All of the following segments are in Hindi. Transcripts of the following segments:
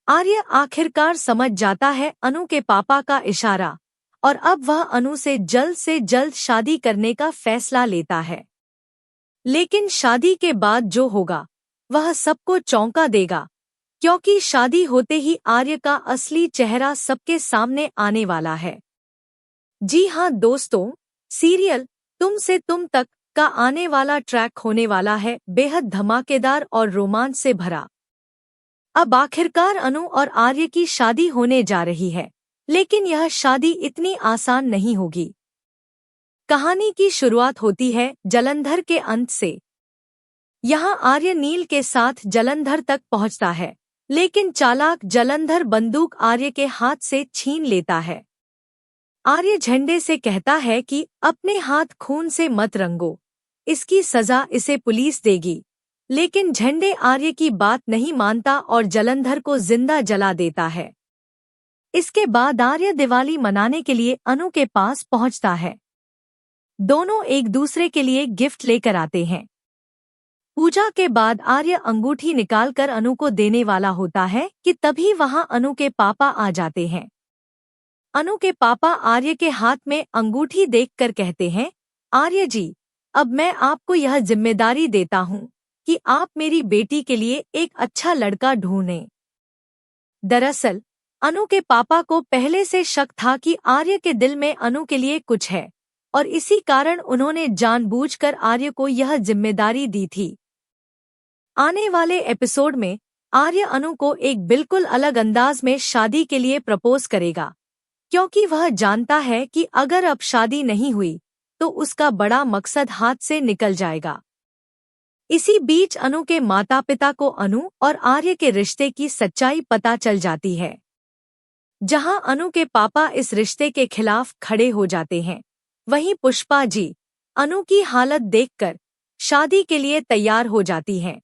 आर्य आखिरकार समझ जाता है अनु के पापा का इशारा और अब वह अनु से जल्द शादी करने का फैसला लेता है। लेकिन शादी के बाद जो होगा वह सबको चौंका देगा, क्योंकि शादी होते ही आर्य का असली चेहरा सबके सामने आने वाला है। जी हाँ दोस्तों, सीरियल तुम से तुम तक का आने वाला ट्रैक होने वाला है बेहद धमाकेदार और रोमांच से भरा। अब आखिरकार अनु और आर्य की शादी होने जा रही है, लेकिन यह शादी इतनी आसान नहीं होगी। कहानी की शुरुआत होती है जालंधर के अंत से। यहाँ आर्य नील के साथ जालंधर तक पहुँचता है, लेकिन चालाक जालंधर बंदूक आर्य के हाथ से छीन लेता है। आर्य झंडे से कहता है कि अपने हाथ खून से मत रंगो, इसकी सजा इसे पुलिस देगी। लेकिन झंडे आर्य की बात नहीं मानता और जालंधर को जिंदा जला देता है। इसके बाद आर्य दिवाली मनाने के लिए अनु के पास पहुंचता है। दोनों एक दूसरे के लिए गिफ्ट लेकर आते हैं। पूजा के बाद आर्य अंगूठी निकालकर अनु को देने वाला होता है कि तभी वहां अनु के पापा आ जाते हैं। अनु के पापा आर्य के हाथ में अंगूठी देखकर कहते हैं, आर्य जी, अब मैं आपको यह जिम्मेदारी देता हूं कि आप मेरी बेटी के लिए एक अच्छा लड़का ढूंढें। दरअसल अनु के पापा को पहले से शक था कि आर्य के दिल में अनु के लिए कुछ है और इसी कारण उन्होंने जानबूझकर आर्य को यह जिम्मेदारी दी थी। आने वाले एपिसोड में आर्य अनु को एक बिल्कुल अलग अंदाज में शादी के लिए प्रपोज करेगा, क्योंकि वह जानता है कि अगर अब शादी नहीं हुई तो उसका बड़ा मकसद हाथ से निकल जाएगा। इसी बीच अनु के माता पिता को अनु और आर्य के रिश्ते की सच्चाई पता चल जाती है। जहां अनु के पापा इस रिश्ते के खिलाफ खड़े हो जाते हैं, वहीं पुष्पा जी अनु की हालत देखकर शादी के लिए तैयार हो जाती हैं।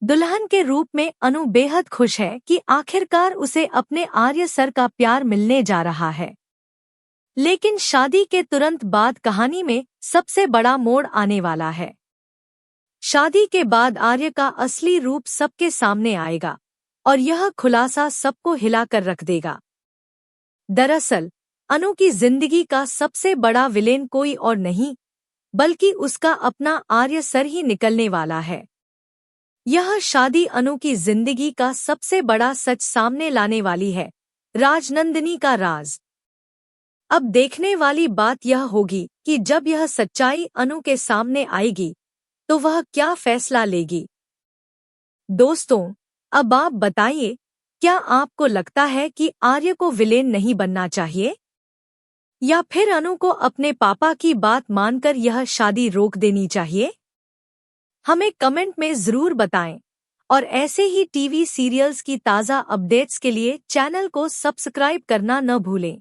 दुल्हन के रूप में अनु बेहद खुश है कि आखिरकार उसे अपने आर्य सर का प्यार मिलने जा रहा है। लेकिन शादी के तुरंत बाद कहानी में सबसे बड़ा मोड़ आने वाला है। शादी के बाद आर्य का असली रूप सबके सामने आएगा और यह खुलासा सबको हिलाकर रख देगा। दरअसल अनु की जिंदगी का सबसे बड़ा विलेन कोई और नहीं बल्कि उसका अपना आर्य सर ही निकलने वाला है। यह शादी अनु की जिंदगी का सबसे बड़ा सच सामने लाने वाली है, राजनंदिनी का राज। अब देखने वाली बात यह होगी कि जब यह सच्चाई अनु के सामने आएगी तो वह क्या फैसला लेगी। दोस्तों, अब आप बताइए, क्या आपको लगता है कि आर्य को विलेन नहीं बनना चाहिए या फिर अनु को अपने पापा की बात मानकर यह शादी रोक देनी चाहिए? हमें कमेंट में जरूर बताएं और ऐसे ही टीवी सीरियल्स की ताज़ा अपडेट्स के लिए चैनल को सब्सक्राइब करना न भूलें।